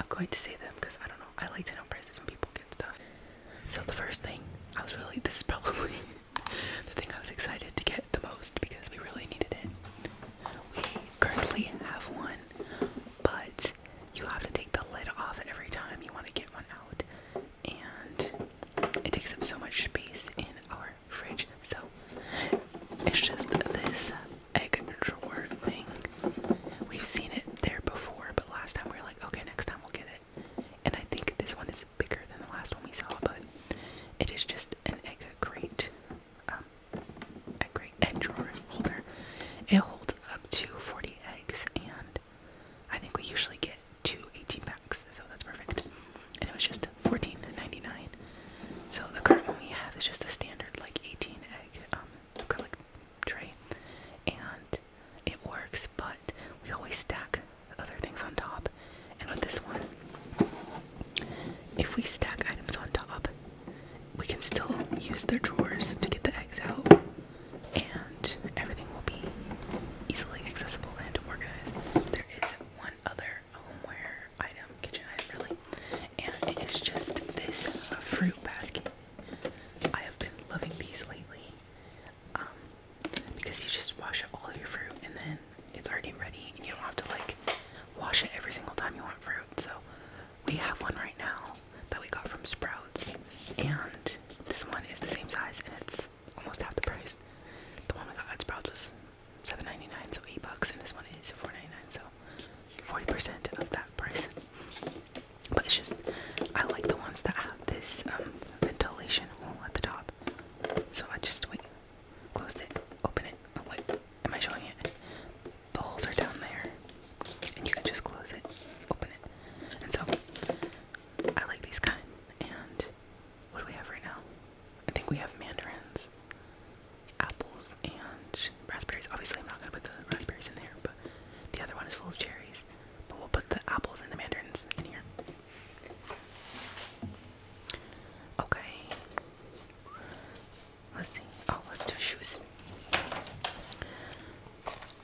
I'm going to say them because I don't know. I like to know prices when people get stuff. So the first thing, this is probably the thing I was excited to get the most because we really needed it. We currently have one, but you have to take the lid off every time you want to get one out. And it takes up so much space in our fridge. So it's just this egg drawer thing. We've seen it there before, but last time we were like, okay, next time we'll get it. And I think this one is bigger than the last one we saw, but it is just an egg drawer holder. It holds up to 40 eggs, and I think we usually get two 18 packs, so that's perfect. And it was just $14.99. So the current one we have is just a standard like 18 egg acrylic tray, and it works, but we always stack other things on top. And with this one, if we stack items on top, we can still use their drawers to get the eggs out, and everything will be easily accessible and organized. There is one other homeware item, kitchen item really, and it is just this fruit basket. I have been loving these lately, because you just wash all your fruit and then it's already ready, and you don't have to like wash it every single time you want fruit. So we have one right now that we got from Sprouts, and this one is the same size and it's almost half the price. The one we got at Sprouts was $7.99, so $8, and this one is $4.99, so 40% of that price. But it's just, I like the ones that have this ventilation hole at the top. So I just closed it, open it. Oh wait, am I showing it? The holes are down there, and you can just close it, open it. And so I like these kind. And what do we have right now? I think we have mandarins, apples, and raspberries. Obviously I'm not gonna put the raspberries in there, but the other one is full of cherries. But we'll put the apples and the mandarins in here. Okay. Let's see. Oh, let's do shoes.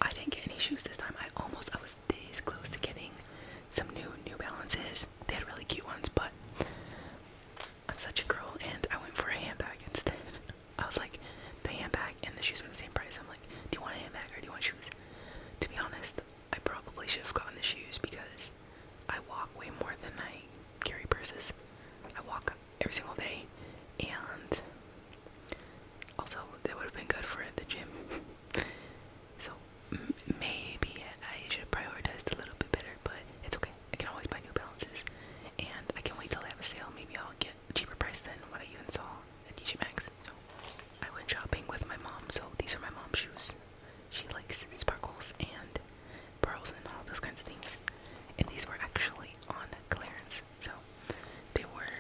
I didn't get any shoes this time. I was this close to getting some New Balances. They had really cute ones, but I'm such a girl and I went for a handbag instead. I was like, the handbag and the shoes were the same price. I'm like, do you want a handbag or do you want shoes? To be honest, I probably should have gotten the shoes because I walk way more than I carry purses. I walk every single day, and also they would have been good for the gym. So maybe I should have prioritized a little bit better, but it's okay. I can always buy New Balances, and I can wait till they have a sale. Maybe I'll get a cheaper price than what I even saw at Tjmaxx. So I went shopping with my mom, so these are my mom's shoes. She likes sparkles and pearls and all those kinds of things, and these were actually on clearance, so they were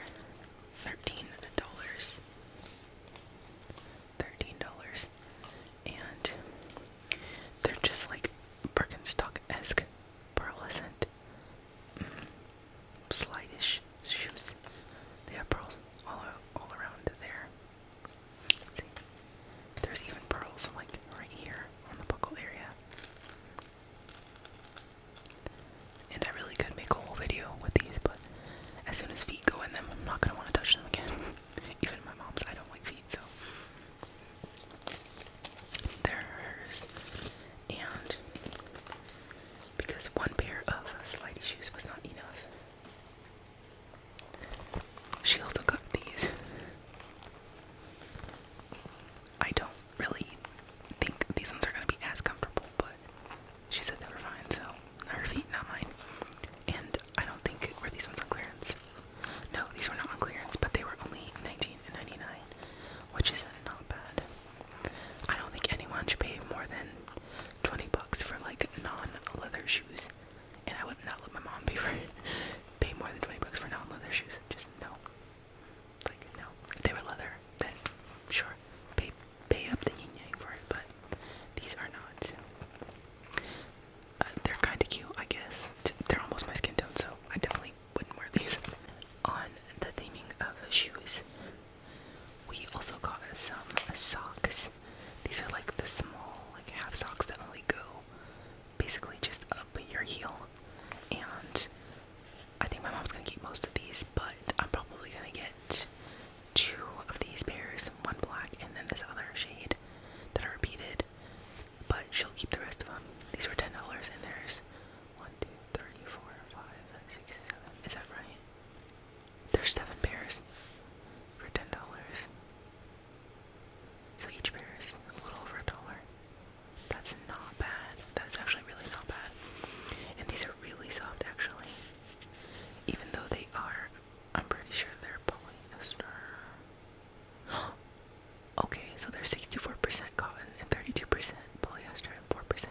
$13. And they're just like Birkenstock-esque pearlescent slidish shoes. They have pearls all around there. Let's see. There's even pearls like right here on the buckle area. And I really could make a whole video with these, but as soon as feet go in them, I'm not gonna want to touch them again. Even my mom's, I don't like feet, so they're hers. And because one pair of slidey shoes was not enough, even though they are, I'm pretty sure they're polyester. Okay, so they're 64% cotton and 32% polyester and 4%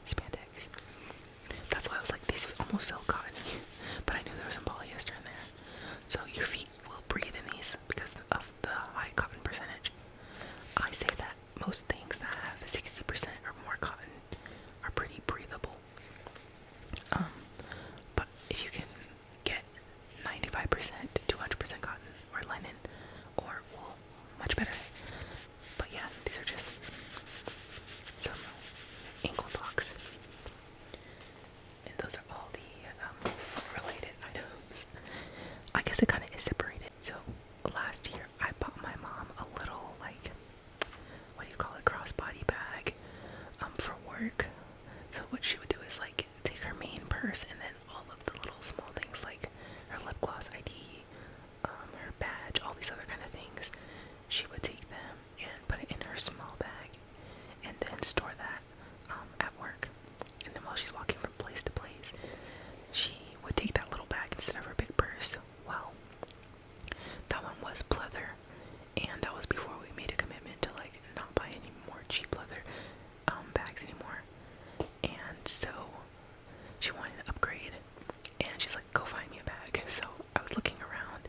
spandex. That's why I was like, these almost feel cottony, but I knew there was some polyester in there. So your feet will breathe in these because of the high cotton percentage. I say that most things that have 60% or more cotton are pretty breathable. But if you can get 95% to 100% cotton or linen or wool, much better. But yeah, these are just some ankle socks. And those are all the foot-related items. I guess it kind of is separated. So last year I bought my mom a little, like, what do you call it, crossbody bag for work. So what she would do is like take her main purse and then all of the little small things like her lip gloss ID, her badge, all these other kind of things. She would take them and put it in her small bag and then store that at work. And then while she's walking from place to place, she would take that little bag instead of her big purse. Well, that one was pleather, and that was before we made a commitment to like not buy any more cheap leather bags anymore. And so she wanted to upgrade, and she's like, go find me a bag. So I was looking around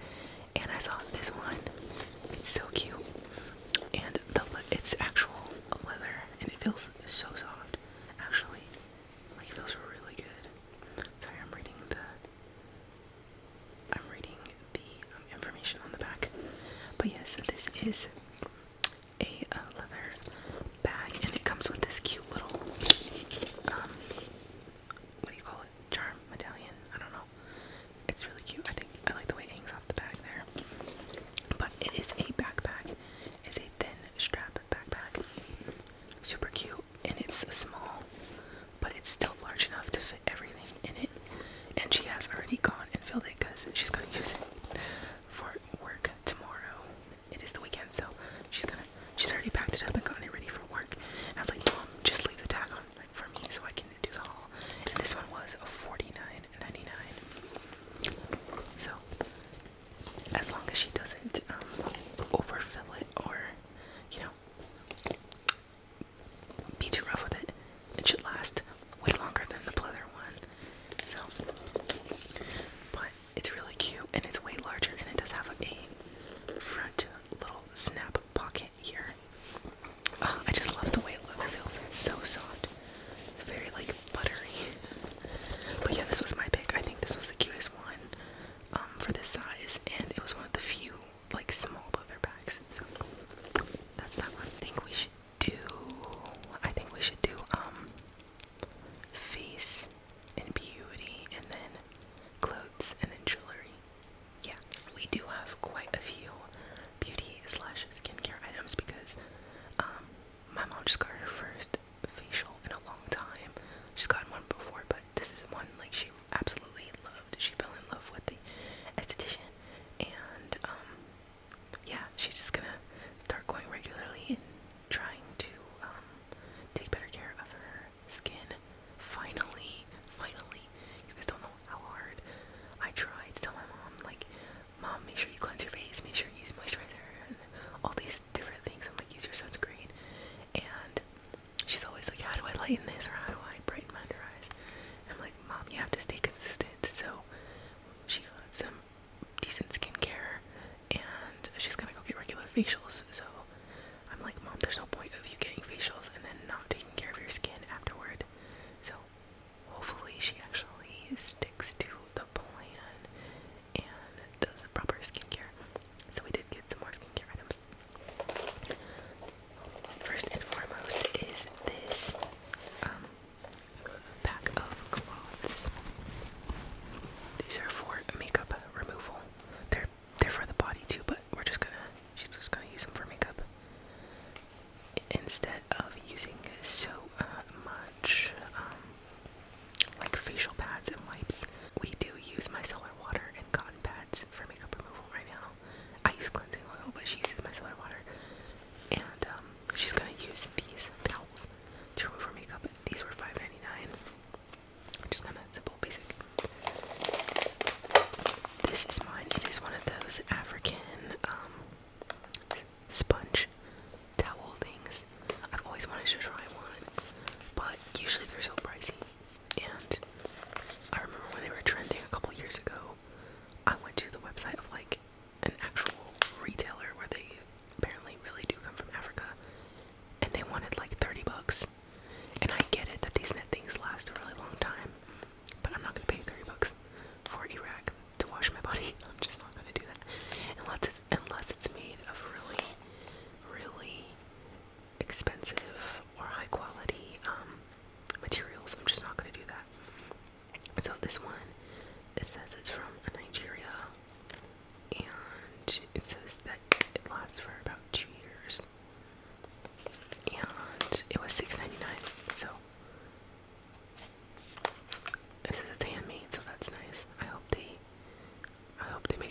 and I saw this one. It's so cute, and it's actual leather, and it feels so soft actually. Like, it feels really good. Sorry, I'm reading the information on the back. But yes, this is a leather bag, and it comes with this cute little what do you call it, charm medallion, I don't know. It's really cute. I like the way it hangs off the bag there. But it is a backpack. It's a thin strap backpack, super cute, and it's small, but it's still large enough to fit everything in it. And she has already gone and filled it because she's gonna use it for work tomorrow. It is the weekend, so she's already packed it up and gotten it ready for work. And I was like, Mom, just leave the tag on for me so I can do the haul. And this one was $49.99. So as long as she doesn't overfill it or, you know, be too rough with it, it should last way longer than the pleather one. So, but it's really cute, and it's way larger, and it does have a front little snap pocket here. Oh, I just love the way leather feels. It's so soft. It's very like buttery. But yeah, this was my pick. I think this was the cutest one for this size, and it was one of the few like small leather bags. So that's that one. I think we should do face and beauty, and then clothes, and then jewelry. Yeah, we do have quite a few beauty slash skincare items because my mom just got her first facial in a long time. She's gotten one before, but this is one like she absolutely loved. She fell in love with the esthetician, and yeah, she's just gonna start going regularly and trying to take better care of her skin. Finally, you guys don't know how hard I tried to tell my mom, like, Mom, make sure you cleanse your face, make sure you use moisturizer, and all these different things. I'm like, use your sunscreen. And she's always like, how do I lighten this, or how do I brighten my under eyes? And I'm like, Mom, you have to stay consistent. So she got some decent skincare, and she's gonna go get regular facials. So I'm like, Mom, there's no point of you getting facials and then not taking care of your skin afterward. So hopefully she actually sticks to the plan and does the proper skincare. So we did get some more skincare items. First and foremost is this pack of cloths. These are for makeup removal. They're for the body too, but she's just gonna use them for makeup instead of using so much like facial pads and wipes. We do use micellar water and cotton pads for makeup removal right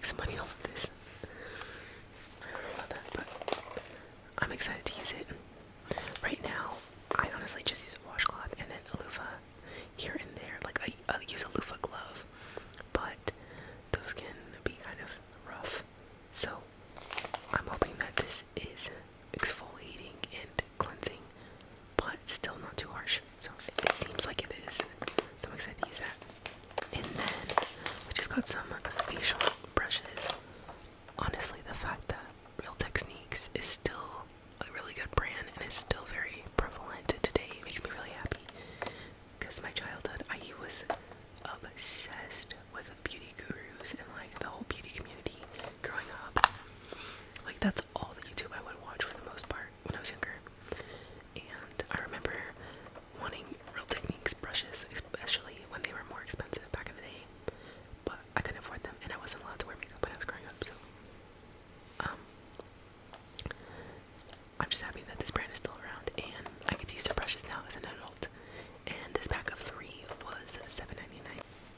some money off of this. I don't know about that, but I'm excited to use it. Right now, I honestly just use a washcloth and then a loofah here and there. Like, I use a loofah glove, but those can be kind of rough. So, I'm hoping that this is exfoliating and cleansing, but still not too harsh. So, it seems like it is. So, I'm excited to use that. And then, we just got some facial brushes. Honestly, the fact that Real Techniques is still a really good brand and is still very prevalent today makes me really happy. Because my childhood, I was obsessed with beauty gurus and like the whole beauty community growing up. Like that's all the YouTube I would watch for the most part when I was younger. And I remember wanting Real Techniques brushes, especially when they were more expensive back in the day. But I couldn't afford them and I wasn't allowed to wear makeup when I was growing up, so I'm just happy that this brand is still around and I get to use their brushes now as an adult. And this pack of 3 was $7.99.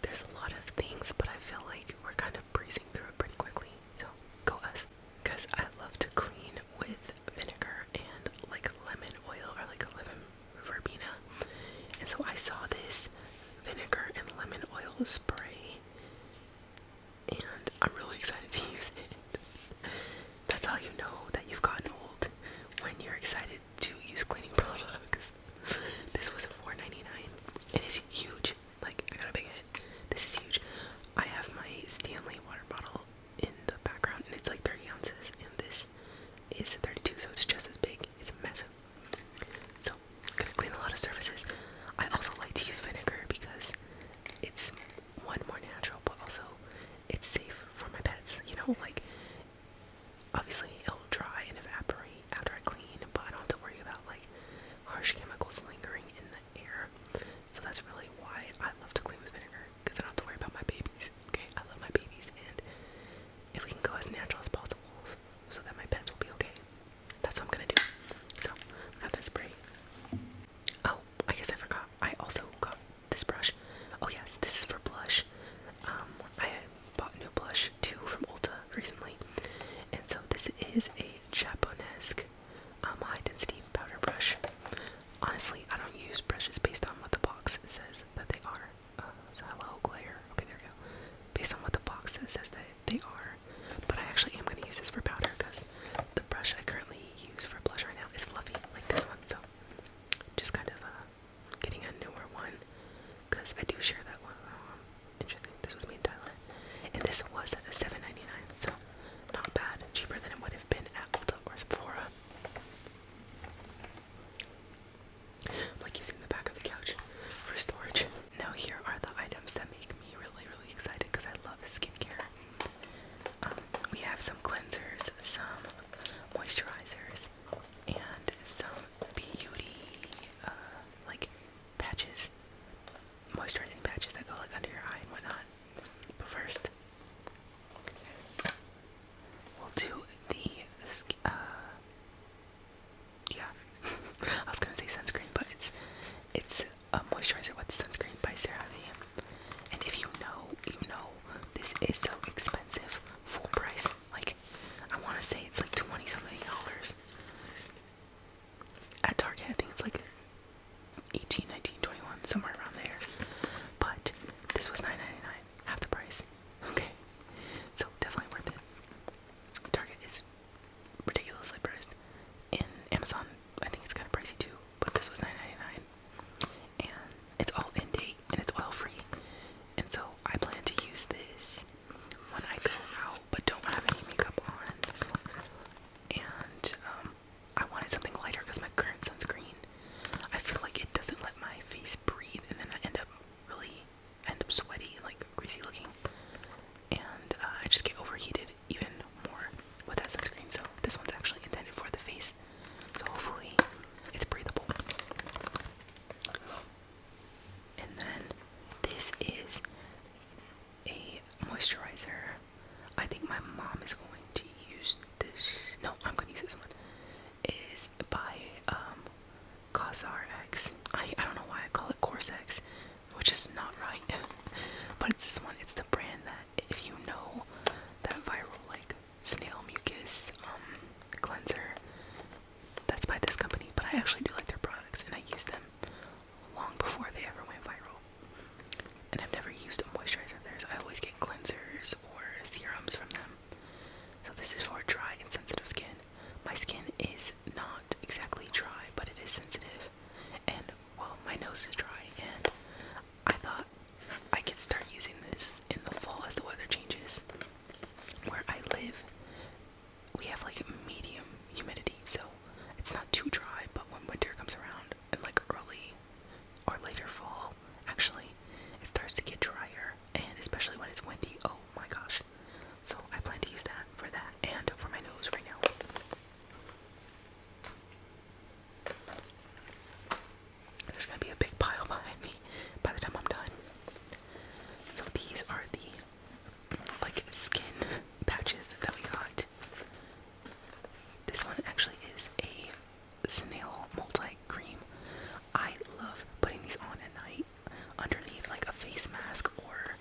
There's a lot of things, but I feel like we're kind of breezing through it pretty quickly, so go us. Because I love to clean with vinegar and like lemon oil or like a lemon verbena. And so I saw this vinegar and lemon oil spray and I'm really excited to use it. That's how you know that you've gotten old, when you're excited to use cleaning products. This was $4.99. It is huge. Like, I got a big head. This is huge. I have my Stanley water bottle in the background, and it's like 30 ounces, and this is 32, so it's just as big. It's massive. So, I'm gonna clean a lot of surfaces. I also like to use vinegar because it's, one, more natural, but also it's safe for my pets. You know, like, obviously it'll dry and evaporate after I clean, but I don't have to worry about like harsh chemicals lingering in the air. So that's really why I love to clean with vinegar, because I don't have to worry about my babies. Okay, I love my babies, and if we can go as natural as possible so that my pets will be okay, that's what I'm gonna do. So I got this spray. Oh, I guess I forgot. I also got this brush. Oh yes, this is for blush. I bought new blush too from Ulta recently, and so this is a Japonesque high density powder brush. Honestly, I don't use brushes based on what the box says that they are. So hello glare. Okay, there we go. Based on what the box says that they are. But I actually am going to use this for powder because the brush I currently use for blush right now is fluffy, like this one. So just kind of getting a newer one because I do share that one. Interesting. This was made in Thailand, and this was $7.99. So not bad. Cheaper than it would have been at Ulta or Sephora. I'm like using the back of the couch for storage. Now here are the items that make me really, really excited because I love skincare. We have some cleansers, some moisturizers, and some beauty like patches, moisturizing patches that go like under your eye and whatnot. But first, we'll do the yeah, I was gonna say sunscreen, but it's a moisturizer with sunscreen by CeraVe. And if you know, this is so expensive. Full price, like I want to say it's like $20 something. At Target, I think it's like 18, 19, 21, somewhere around there. But this was $9.99, half the price. Okay, so definitely worth it. Target is ridiculously priced. In Amazon, I think it's kind of pricey too, but this was $9.99, and it's all in date and it's oil free. And so I plan to use this when I go skin patches that we got. This one actually is a snail multi-cream. I love putting these on at night underneath like a face mask or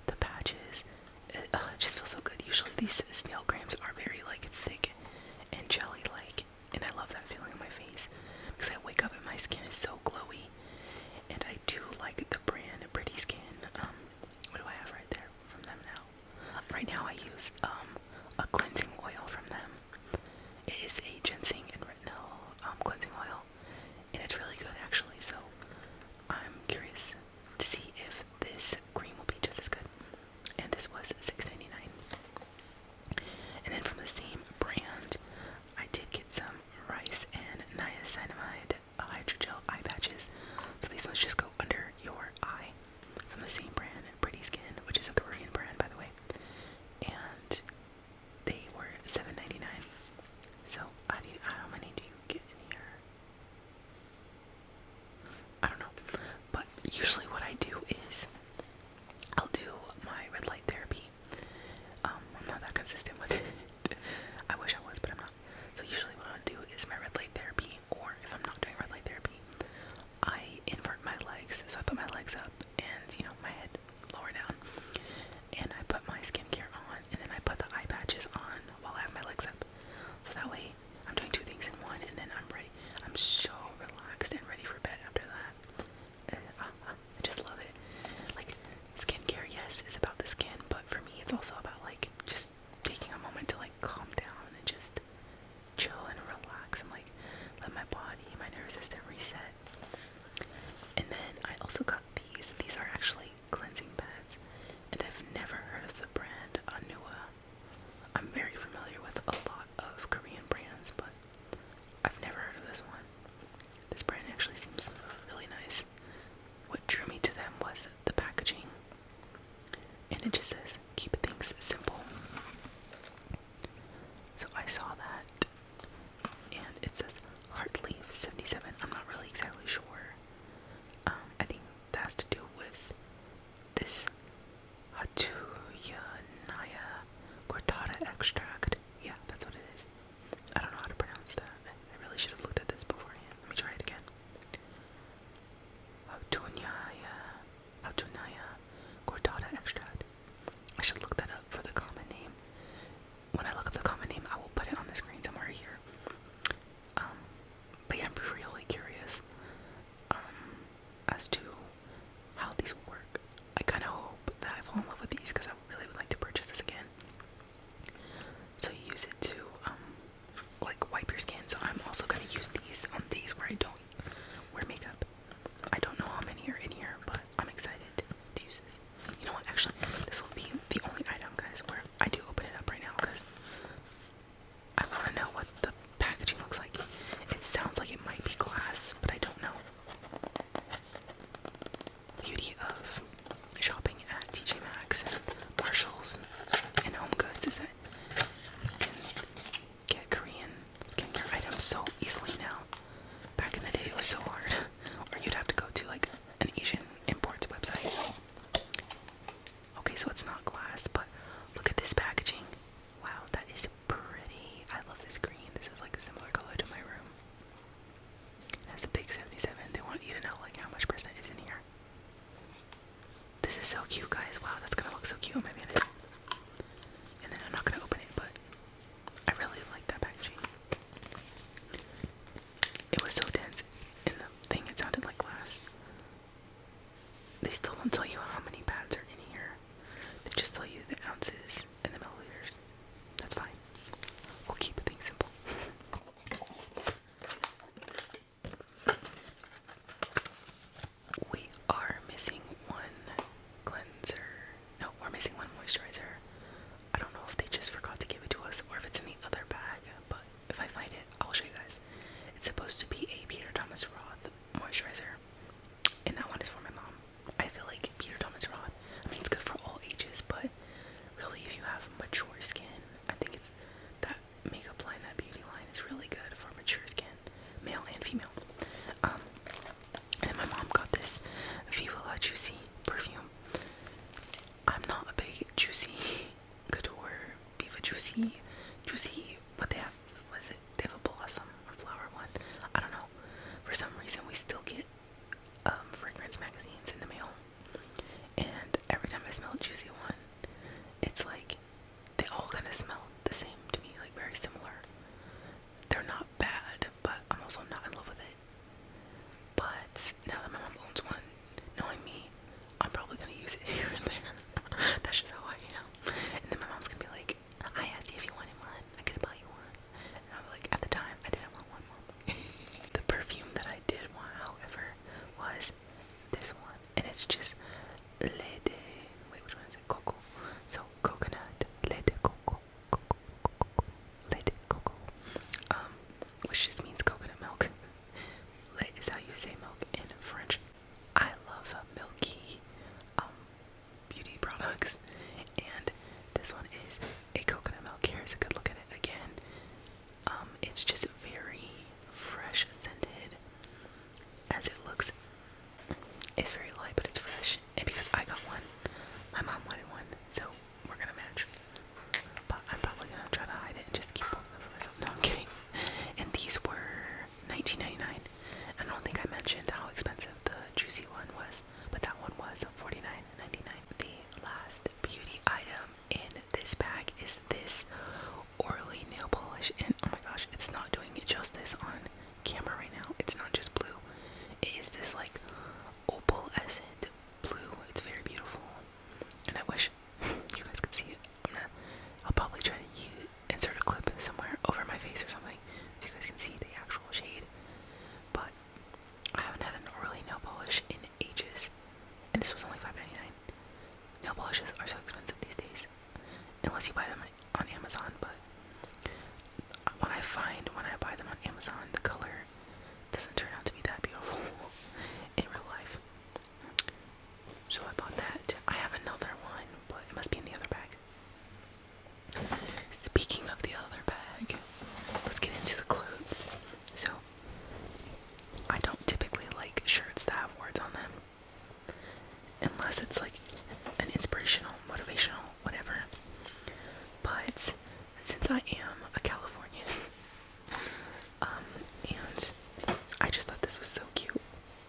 the patches. It just feels so good. Usually these snail creams are very like thick and jelly-like, and I love that feeling on my face because I wake up and my skin is so glowy. And I do like the brand Pretty Skin. What do I have right there from them now? Right now I use a cleansing oil from them. It is a ginseng and retinol cleansing oil, and it's really good actually. So I'm curious to see if this cream will be just as good. And this was $6.99. juicy, but they have, what is it? They have a blossom or flower one. I don't know. For some reason, we still get fragrance magazines in the mail, and every time I smell a juicy one, it's like they all kind of smell the same to me, like very similar. They're not bad, but I'm also not in love with it. But now that my mom owns one, knowing me, I'm probably gonna use it here and there. That's just how I am. And then my mom's gonna be like, I asked you if you wanted one, I could buy you one. And I'm like, at the time, I didn't want one, Mom. The perfume that I did want, however, was this one. And it's just Lait de, wait, which one is it? Coco. So, coconut, Lait de Coco, Coco, Coco, Lait de Coco. Which just means coconut milk. Lait is how you say milk in French. I love milky beauty products, and this one is a coconut milk. Here's a good look at it again. It's just very fresh scented as it looks. It's very light, but it's fresh. And because I got one, my mom wanted one, so we're gonna match. But I'm probably gonna try to hide it and just keep both of them for myself. No, I'm kidding. And these were $19.99. I don't think I mentioned how expensive the juicy one was, but that one was $49.99. The last beauty item in this bag is this Orly nail polish, and oh my gosh, it's not doing it justice on camera right now. It's not just blue. It is this like opalescent blue. It's very beautiful, and I wish you guys could see it. I'll probably try to insert a clip somewhere over my face or something so you guys can see the actual shade. But I haven't had an Orly nail polish in ages, and this was only $5.99. Nail polishes are so expensive these days, unless you buy them on Amazon. But when I buy them on Amazon, the color doesn't turn out to be that beautiful in real life. So I bought that. I have another one, but it must be in the other bag. Speaking of the other bag, let's get into the clothes. So I don't typically like shirts that have words on them, unless it's like an inspirational, motivational, whatever. But since I am a Californian, and I just thought this was so cute.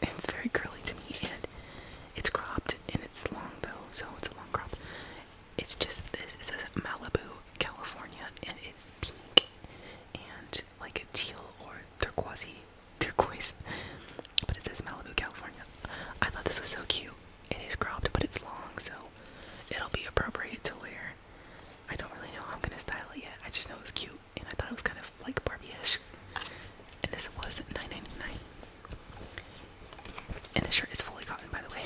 It's very curly to me, and it's cropped, and it's long though, so it's a long crop. It's just this. It says Malibu, California, and it's pink and like a teal or turquoise, but it says Malibu, California. I thought this was so cute. It is cropped, but it's long, so it'll be appropriate to wear. I don't really know how I'm gonna style it yet. I just know it was cute, and I thought it was kind of like Barbie-ish. And this was $9.99. And the shirt is fully cotton, by the way.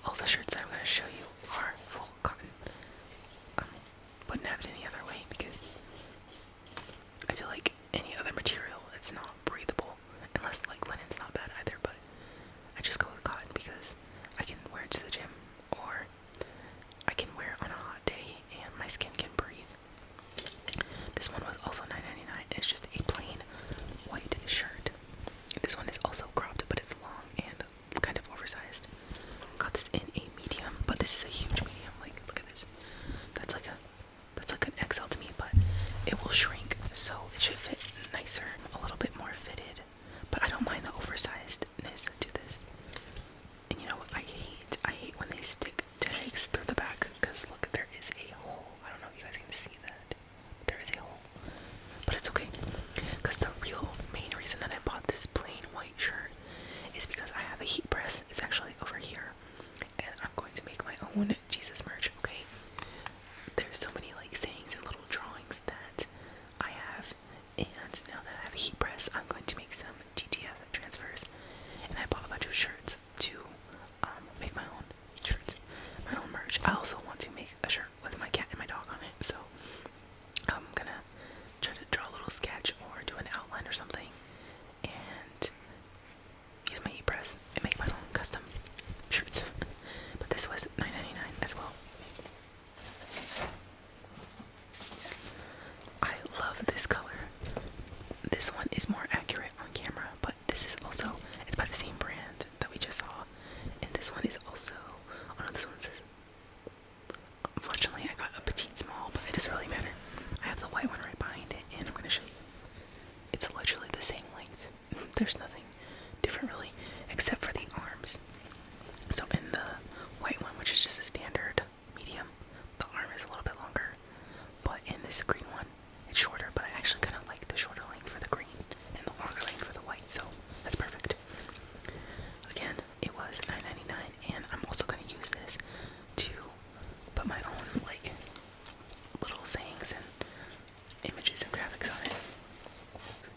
All the shirts that I'm gonna show you are full cotton. Wouldn't have it any other way because I feel like any other material, it's not breathable. Unless like linen's not bad either, but I just go with cotton because I can wear it to the gym, or I can wear it on a hot day and my skin can breathe. This one was also $9.99, and it's just a plain white shirt. This one is also cropped, but it's long and kind of oversized. Got this in a medium, but this is a huge medium. Like, look at this. That's like an this green one. It's shorter, but I actually kind of like the shorter length for the green and the longer length for the white, so that's perfect. Again, it was $9.99, and I'm also going to use this to put my own, like, little sayings and images and graphics on it.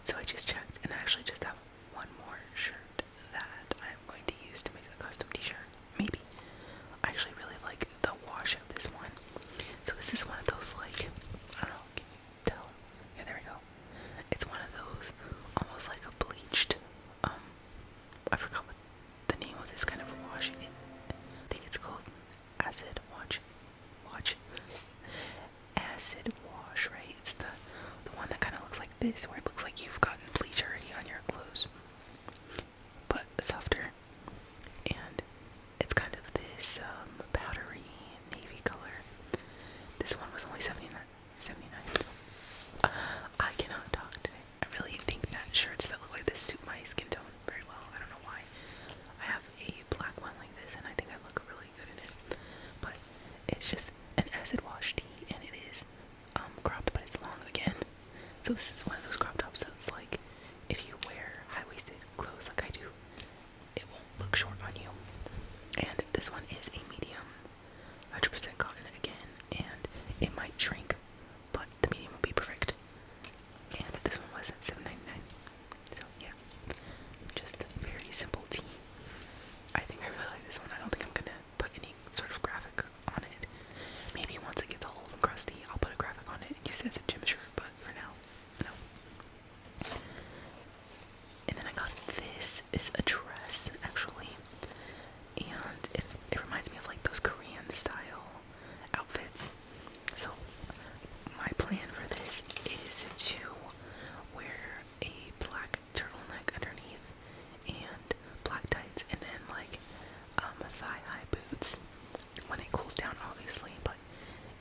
So I just checked, and I actually just have one more shirt that I'm going to use to make a custom t-shirt. Maybe. I actually really like the wash of this one. So this is one of those, like, I don't know, can you tell? Yeah, there we go. It's one of those, almost like a bleached, I forgot what the name of this kind of wash is. I think it's called acid wash. Acid wash, right? It's the one that kind of looks like this, where it looks like you've gotten bleach already on your clothes, but softer. And it's kind of this powdery navy color. This one was only $79. I cannot talk today. I really think that shirts that look like this suit my skin tone very well. I don't know why. I have a black one like this, and I think I look really good in it. But it's just an acid wash tee, and it is cropped, but it's long again. So this is one of those crop tops that's like, if you wear high-waisted clothes like I do, it won't look short on you. And this one is a medium, 100% cotton again, and it might shrink, but the medium will be perfect. And this one was $7.99. So yeah, just a very simple tee. I think I really like this one. I don't think I'm gonna put any sort of graphic on it. Maybe once it gets old and crusty, I'll put a graphic on it and use it as a gym shirt, but for now, no. And then I got this. It's a dress, actually, and it reminds me of like those Korean style outfits. So my plan for this is to wear a black turtleneck underneath and black tights, and then like thigh-high boots when it cools down, obviously. But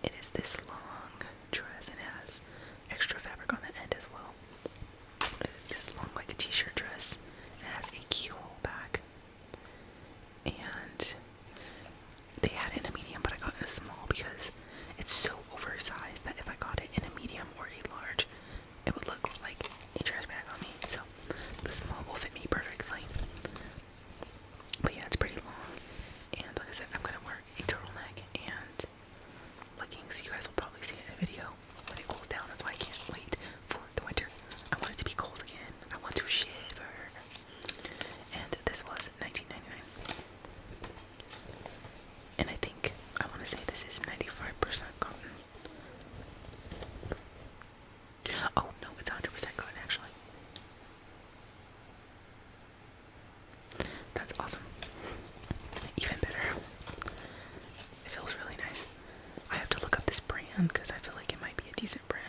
it is this long dress and has extra fabric on the end as well. It is this long, like a t-shirt dress. It has a keyhole back, and they had it in a medium, but I got it in a small because it's so oversized that if I got it in a medium or a large, it would look like a trash bag on me. So the small will fit me perfectly. But yeah, it's pretty long, and like I said, I'm gonna wear a turtleneck and leggings. You guys will probably see it in a video when it cools down. That's why I can't wait for the winter. I want it to be cold again. I want to shiver. And this was $19.99. And I think, I want to say this is 95% cotton. Oh, no, it's 100% cotton, actually. That's awesome. Even better. It feels really nice. I have to look up this brand because I feel like it might be a decent brand.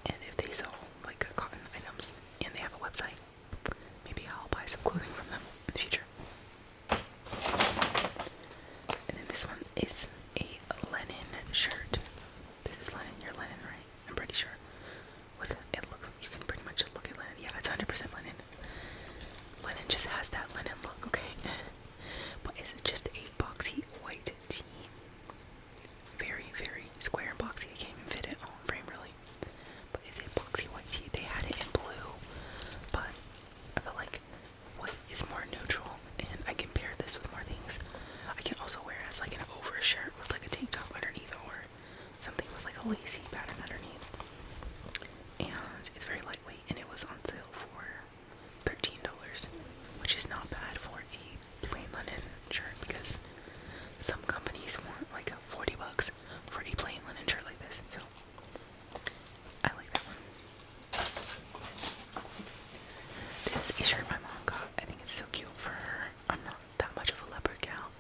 And if they sell like cotton items and they have a website, maybe I'll buy some clothing from them in the future. And then this one is a linen shirt. This is linen, you're linen, right? I'm pretty sure. With it looks, you can pretty much look at linen. Yeah, it's 100% linen. Linen just has that linen look, okay? But is it just a boxy white tee? Very, very square and boxy. I can't even fit it on frame, really. But it's a boxy white tee. They had it in blue, but I felt like white is more neutral, and I can pair this with more things. I can also wear it as like an over shirt with like a tank top underneath, or something with like a lacy pattern underneath. And it's very lightweight, and it was on sale for $13, which is not bad for a plain linen shirt, because some companies want like $40 for a plain linen shirt like this. So I like that one. This is a shirt my mom got. I think it's so cute for her. I'm not that much of a leopard gal.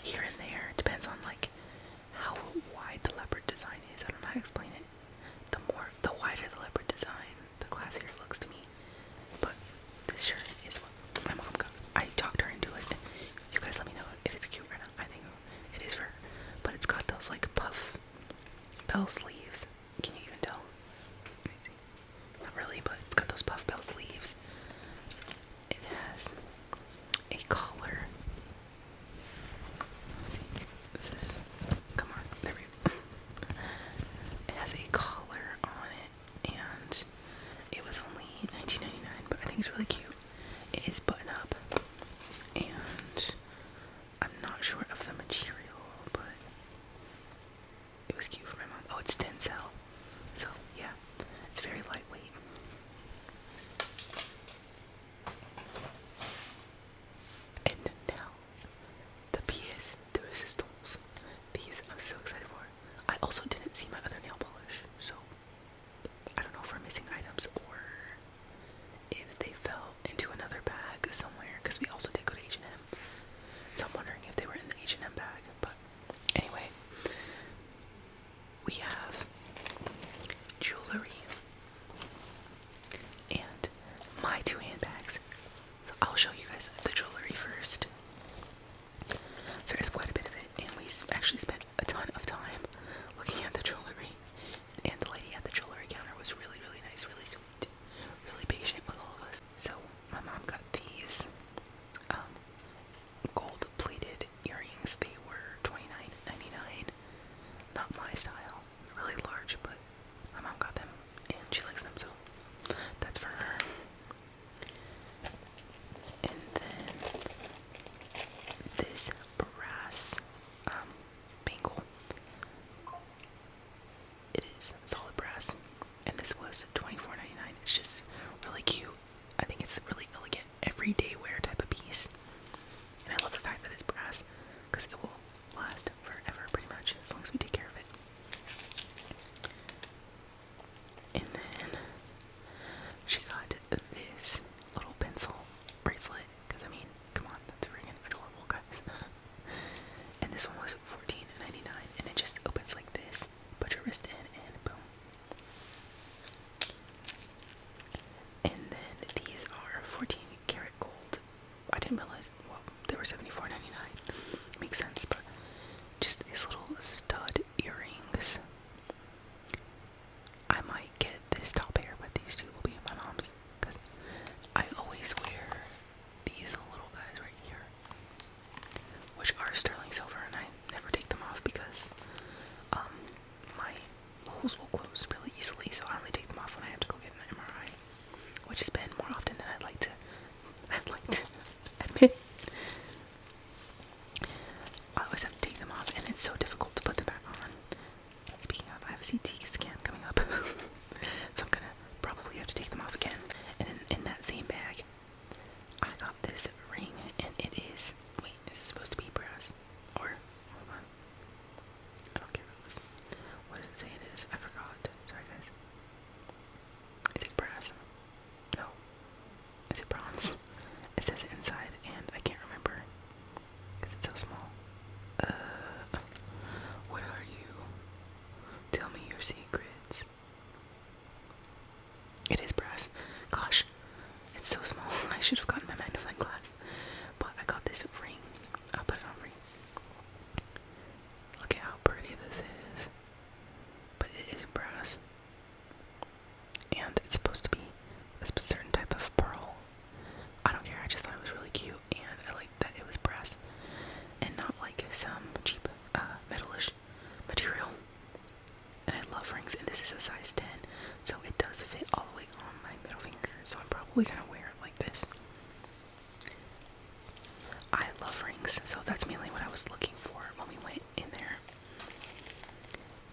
Here and there, depends on like how wide the leopard design is. I don't know how to explain it. The wider the leopard design, the classier it looks to me. But this shirt is what my mom got. I talked her into it. You guys let me know if it's cute or not. I think it is for her. But it's got those like puff bell sleeves. Can you even tell? Not really, but it's got those puff bell sleeves. It has a collar. Let's see. This is, come on, there we go. It has a collar it's Tencel. So yeah, it's very lightweight. And now, the PS de Resistance. These I'm so excited for. I also didn't see my other nail polish, so I don't know if we're missing items or if they fell into another bag somewhere, because we also did go to H&M. So I'm wondering if they were in the H&M bag. But anyway, we have jewelry and my two handbags. So I'll show you guys the jewelry first. There is quite a bit of it, and we actually spent a ton of time looking at the jewelry. And the lady at the jewelry counter was really, really nice, really sweet, really patient with all of us. So my mom got these gold-plated earrings. They were $29.99. Not my style, really large, but my mom got them, and she likes them, so that's for her. And then this brass bangle. It is solid brass, and this was $24.99. It's just really cute. I think it's really elegant, everyday wear type of piece. And I love the fact that it's brass, because it will last forever, pretty much, as long as we take care of it. And then she got this little pencil bracelet, because I mean, come on, that's freaking adorable, guys. And this one was $14.99, and it just opens like this. Put your wrist in, and boom. And then these are 14 karat gold. I didn't realize, well, they were $74.99. Makes sense, but just these little stud earrings. I might get this top pair, but these two will be my mom's, because I always wear these little guys right here, which are sterling silver, and I never take them off because my holes will close really easily, so I only take them off when I have to go get an MRI, which has been more often than I'd like to admit. I always have to take them off, and it's so difficult to put them back on. Speaking of, I have a CT scan coming up, so I'm gonna probably have to take them off again. And then in that same bag, I got this ring, and it is, wait, it's supposed to be brass, or, hold on, I don't care what does it say it is? I forgot, sorry guys. Is it brass? No. Is it bronze? It says inside, and I can't remember, because it's so small. What are you? Tell me your secrets. It is brass. Gosh, it's so small. I should have gotten my magnifying glass. But I got this ring. I'll put it on for you. Look at how pretty this is. But it is brass. And it's supposed to be a certain type of pearl. I don't care, I just thought it was really cute. And I liked that it was brass. And not like some cheap metalish material. And I love rings, and this is a size 10, so it does fit all the way on my middle finger, so I'm probably gonna wear it like this. I love rings, so that's mainly what I was looking for when we went in there.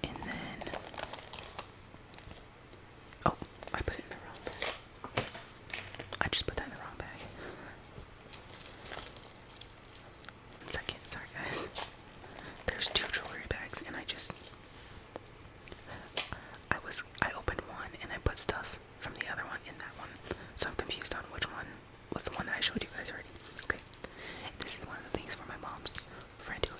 And then, oh, I put it in the wrong bag. I just put that in the wrong bag. 1 second, sorry guys. There's two jewelry bags, and I opened one and I put stuff from the other one in that one, so I'm confused on which one was the one that I showed you guys already. Okay, this is one of the things for my mom's friend who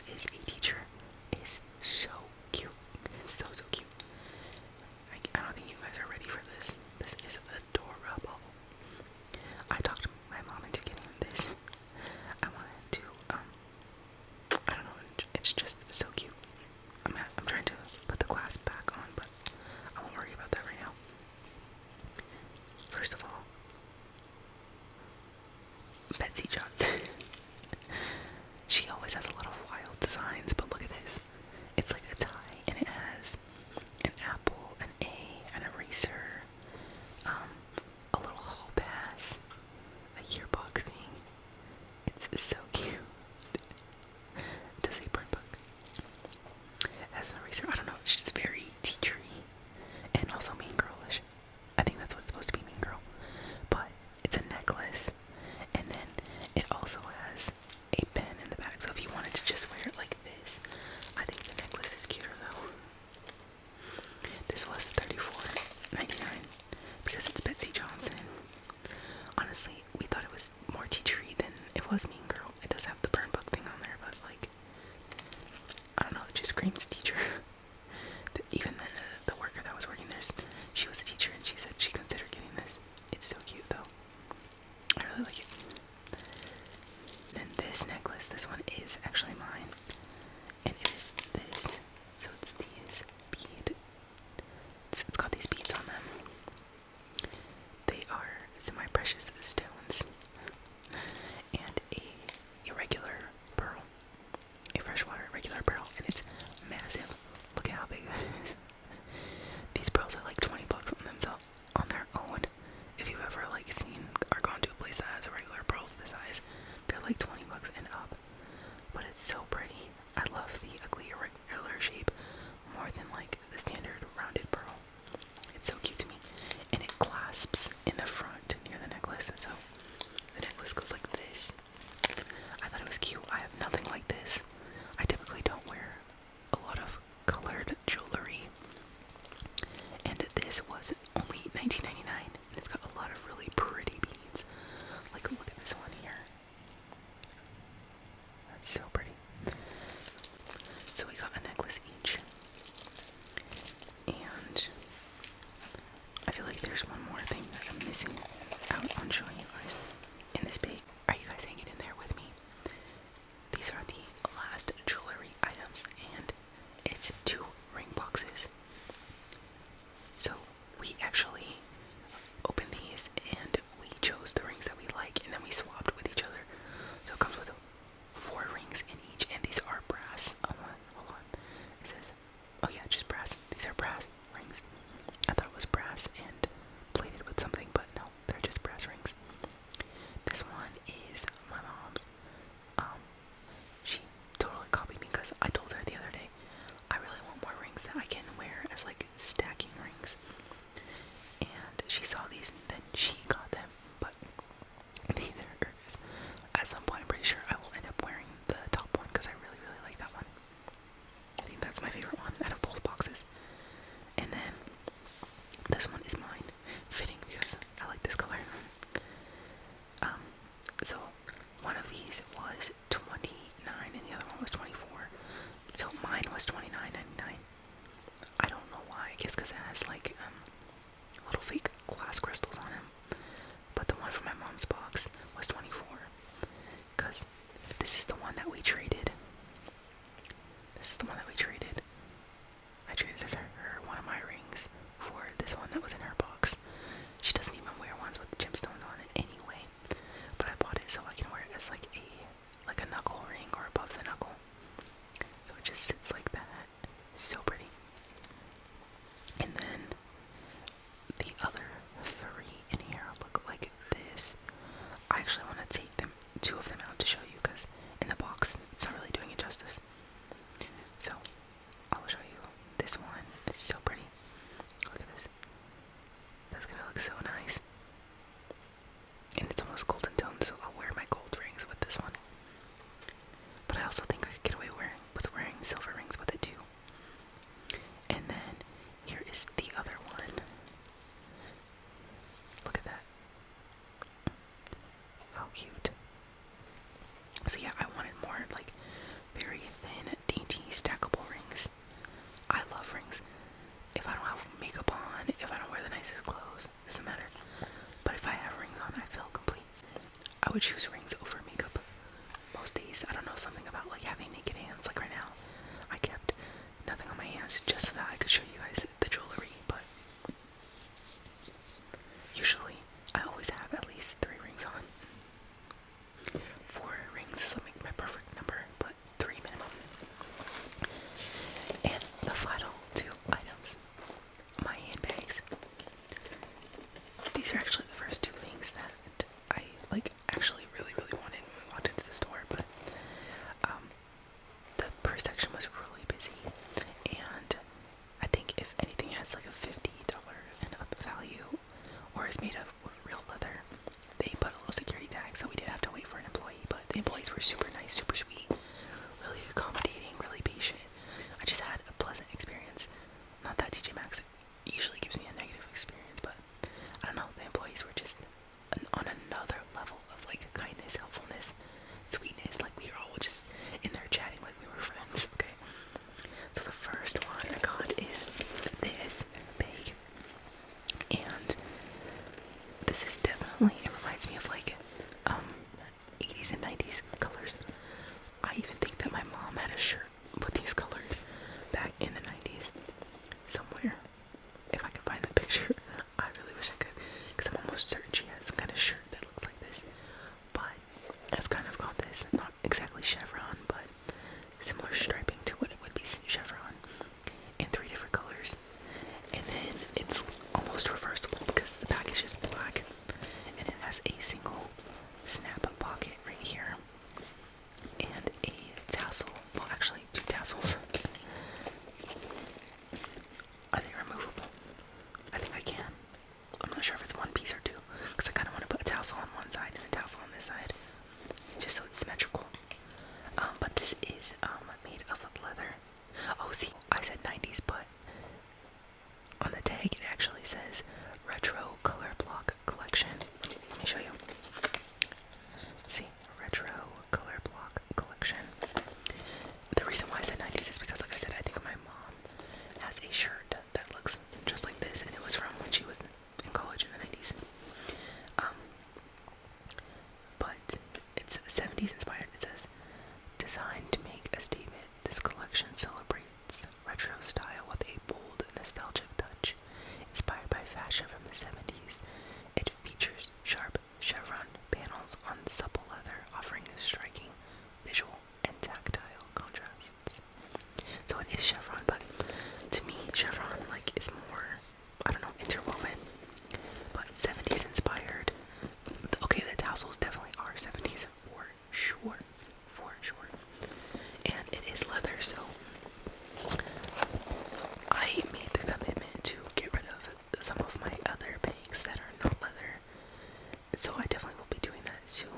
this was only $19.99, and it's got a lot of really pretty beads. Like, look at this one here. That's so pretty. So we got a necklace each. And I feel like there's one more thing that I'm missing out on showing you guys in this bag. Are you guys hanging in there with me? These are the last jewelry items, and it's 2 ring boxes. So we actually opened these and we chose the rings that we like, and then we swapped with each other. So it comes with 4 rings in each, and these are brass. Hold on. It says, oh yeah, just brass. These are brass rings. I thought it was brass and plated with something, but no, they're just brass rings. This one is my mom's. She totally copied me because I told her the other day I really want more rings that I can wear as like stacking rings. And she saw these and then she got them, but these are hers. At some point I'm pretty sure I will end up wearing the top one because I really, really like that one. I think that's my favorite one out of both boxes. And then this one is mine, fitting because I like this color. So one of these was $29 and the other one was $24. So mine was $29.99. I don't know why. I guess because it has like little fake glass crystals on them. But the one from my mom's box was $24. Because this is the one that we traded. This is the one that we traded. I traded her one of my rings for this one that was in her box. She doesn't even wear ones with the gemstones on it anyway. But I bought it so I can wear it as like a knuckle ring or above the knuckle. So it just sits like that. So pretty. And then the other 3 in here look like this. I actually want to take 2 of them out to show you because in the box it's not really doing it justice. So I'll show you this one. It's so pretty. Look at this. That's gonna look so nice. And it's almost golden tone, so I'll wear my gold rings with this one. But I also think I could get away with wearing silver rings with it too. And then here is the other one. Look at that. How cute. So yeah, I wanted more like very thin, dainty, stackable rings. I love rings. If I don't have makeup on, if I don't wear the nicest clothes, doesn't matter. But if I have rings on, I feel complete. I would choose rings over makeup most days. I don't know, something about like having naked hands. Like right now, I kept nothing on my hands just so that I could show you guys the jewelry. But usually, I always have at least 3 rings on. 4 rings is like my perfect number, but 3 minimum. And the final 2 items, my handbags. These are actually the first 2 things that I like actually really, really wanted when we walked into the store, but the purse section was really busy, and I think if anything has like a $50 and up value or is made of real leather, they put a little security tag, so we did have to wait for an employee, but the employees were super nice, super sweet, really accommodating, really patient. I just had a pleasant experience. Not that Tjmaxx usually gives me a negative experience, but I don't know, the employees were just on another level of like kindness, helpfulness, sweetness. Like we were all just in there chatting like we were friends. Okay, so the first one I got is this bag, and this is definitely, it reminds me of like 80s and 90s colors. I collection. Let me show you. See, retro color block collection. The reason why I said 90s is because, like I said, I think my mom has a shirt that looks just like this, and it was from when she was in college in the 90s. But it's 70s inspired. It says, designed to make a statement, this collection celebrates retro style with a bold, nostalgic touch. Inspired by fashion from the 70s, it features sharp chevron panels on supple leather, offering a striking visual and tactile contrasts. So it is chevron, but to me, chevron like is more, I don't know, interwoven, but 70s inspired. Okay, the tassels definitely are 70s for sure, and it is leather, so I made the commitment to get rid of some of my other bags that are not leather, so I definitely will be doing that soon,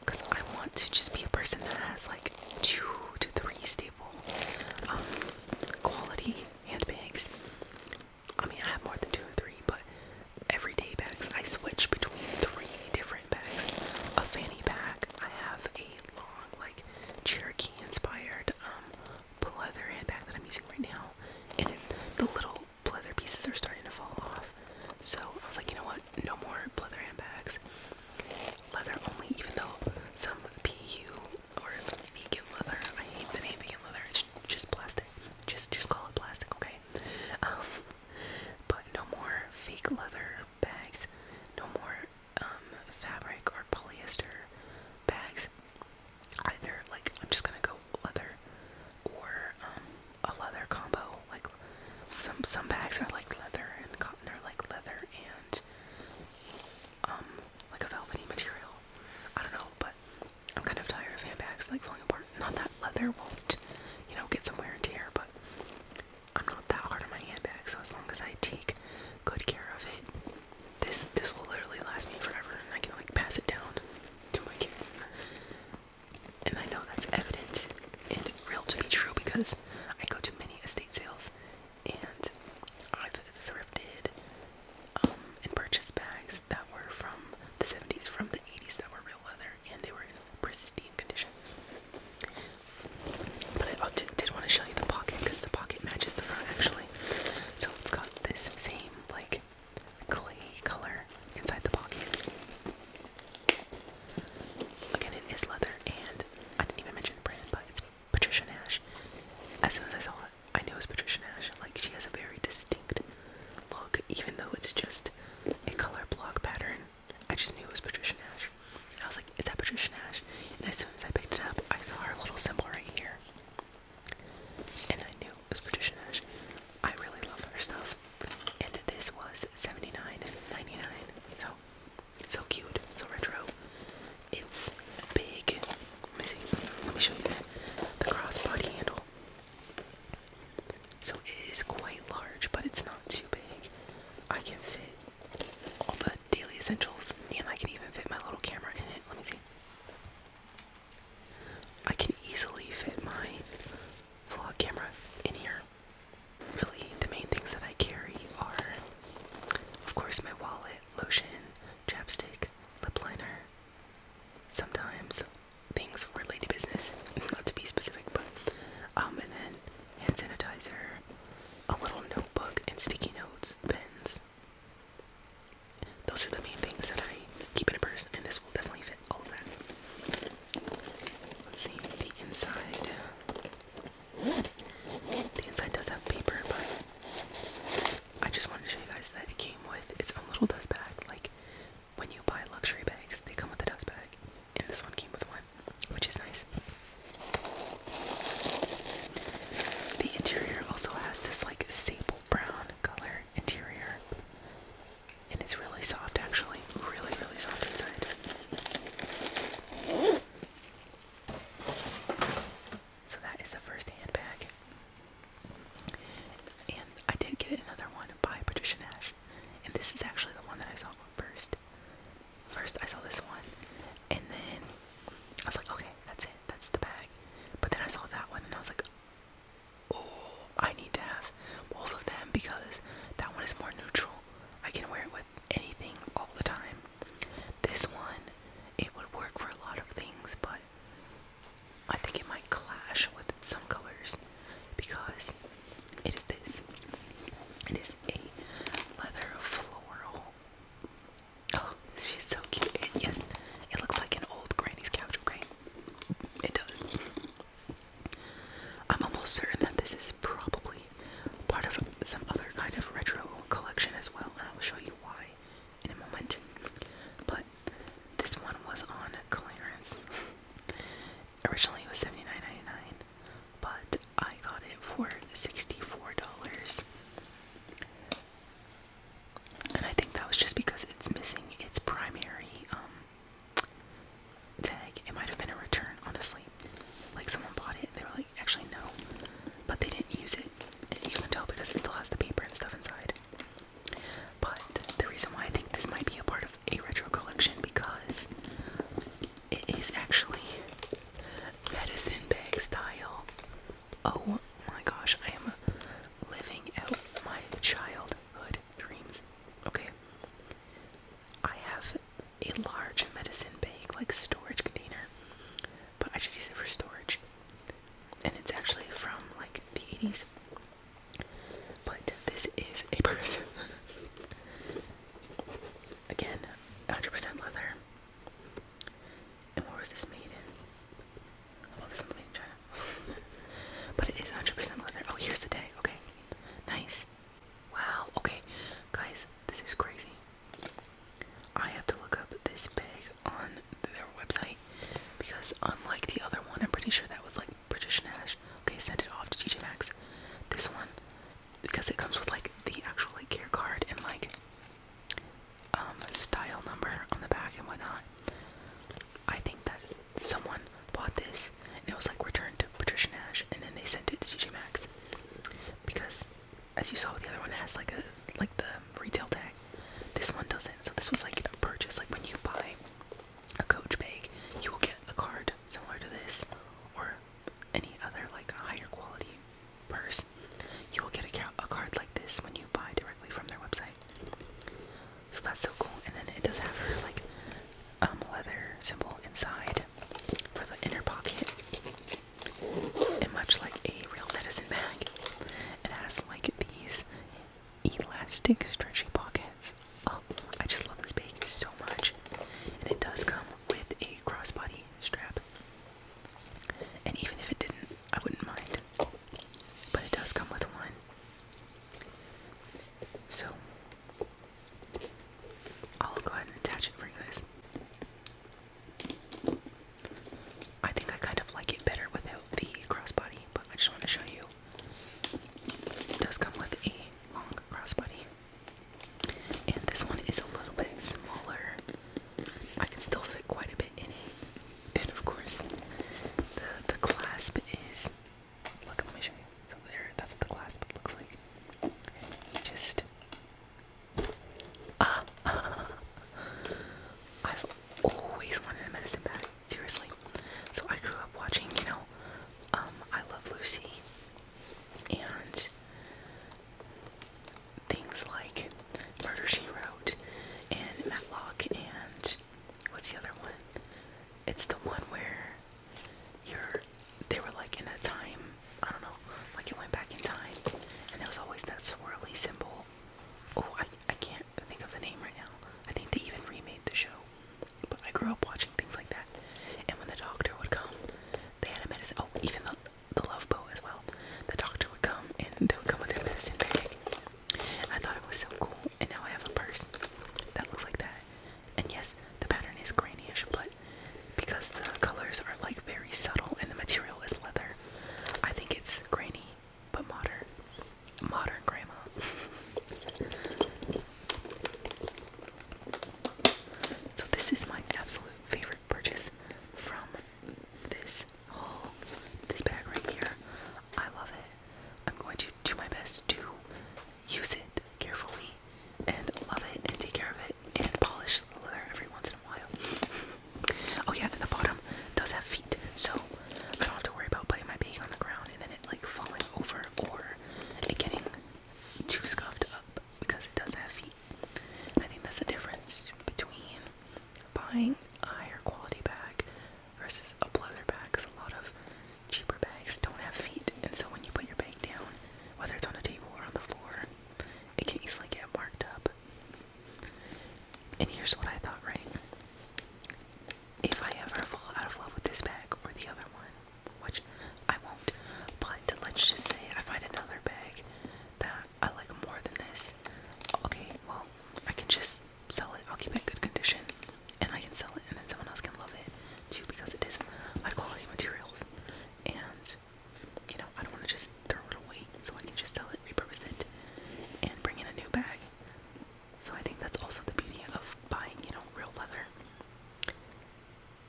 because I want to just be a person that has like 2 to 3 staple quality handbags. I mean, I have more than 2 or 3, but everyday bags, I switch between 3 different bags. A fanny pack, I have a long, like, Cherokee inspired pleather handbag that I'm using right now, and the little pleather pieces are starting to fall off, so I was like, you know what, no more pleather handbags, leather only, even though some PU or vegan leather, I hate the name vegan leather, it's just plastic, just call it plastic, okay? But no more fake leather bags, no more fabric or polyester bags either. Like, I'm just gonna go leather or a leather combo. Like some bags are like leather and cotton are like leather and like a velvety material. I don't know, but I'm kind of tired of handbags like falling apart. Not that leather won't, you know, get some wear and tear, but I'm not that hard on my handbag, so as long as I take good care of it, this will literally last me forever, and I can like pass it down to my kids. And I know that's evident and real to be true because I go to many estate sales and I've thrifted and purchased bags that were from the 70s, from the 80s, that were real leather, and they were in pristine condition. But I did want to show you the pocket, because the pocket matches the front actually. So it's got this same like clay color inside the pocket. Again, it is leather, and I didn't even mention the brand, but it's Patricia Nash. As soon as I saw it, I knew it was Patricia Nash. Like, she has a very distinct look, even though it's just a color block pattern. I just knew it was Patricia Nash. I was like, is that Patricia Nash? And as soon as I picked it up, I saw her little symbol right here. And I knew it was Patricia Nash. I really love her stuff. And this was $79.99. So cute, so retro. It's big. Let me see. Let me show you the crossbody handle. So it is quite large, but it's not too big. I can fit all the daily essentials, and I can even fit my little camera in it. Let me see. I can easily fit my vlog camera in here. Really, the main things that I carry are, of course, my wallet, lotion, chapstick, lip liner, sometimes things related to business, not to be specific, but and then hand sanitizer, a little notebook, and sticky notes, pens. Those are the main things that plastic stretchy pockets. Oh, I just love this bag so much. And it does come with a crossbody strap. And even if it didn't, I wouldn't mind. But it does come with one. So I'll go ahead and attach it for you guys. I think I kind of like it better without the crossbody, but I just want to show you. It does come with a long crossbody. And this one is a little bit smaller. I can still fit quite a bit in it. And of course, the clasp is, look, let me show you. So there, that's what the clasp looks like. You just, I've always wanted a medicine bag, seriously. So I grew up watching, I Love Lucy, and things like Murder, She Wrote, and Matlock, and what's the other one? It's the one where they were like in a time, I don't know, like it went back in time, and there was always that swirly symbol. Oh, I can't think of the name right now. I think they even remade the show, but I grew up watching things like that, and when the doctor would come, they had a medicine, oh, even the Love Boat as well. The doctor would come, and they would come with their medicine bag. I thought it was so cool, and now I have a purse that looks like that. And yes, the pattern is grainish, but because the colors are like very subtle and the material is leather, I think it's grainy, but modern. Modern grandma. So this is my absolute favorite purchase from this bag right here. I love it. I'm going to do my best to use it carefully and love it and take care of it and polish the leather every once in a while. Oh yeah, and the bottom does have feet, so I don't have to worry about putting my bag on the ground and then it like falling over or it getting too scuffed up because it does have feet. And I think that's the difference between buying a higher quality bag versus a leather bag, because a lot of cheaper bags don't have feet, and so when you put your bag down, whether it's on a table or on the floor, it can easily get marked up. And here's what I thought, right? If I ever fall out of love with this bag or the other one, which I won't, but let's just say I find another bag that I like more than this, okay, well, I can just sell it. I'll keep it in good condition, and I can sell it, and then someone else can love it too, because it is high quality materials, and I don't want to just throw it away, so I can just sell it, repurpose it, and bring in a new bag. So I think that's also the beauty of buying, real leather,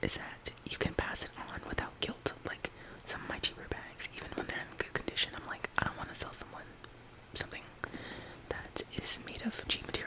is that you can pass it on without guilt. Like some of my cheaper bags, even when they're in good condition, I'm like, I don't want to sell someone something that is made of cheap materials.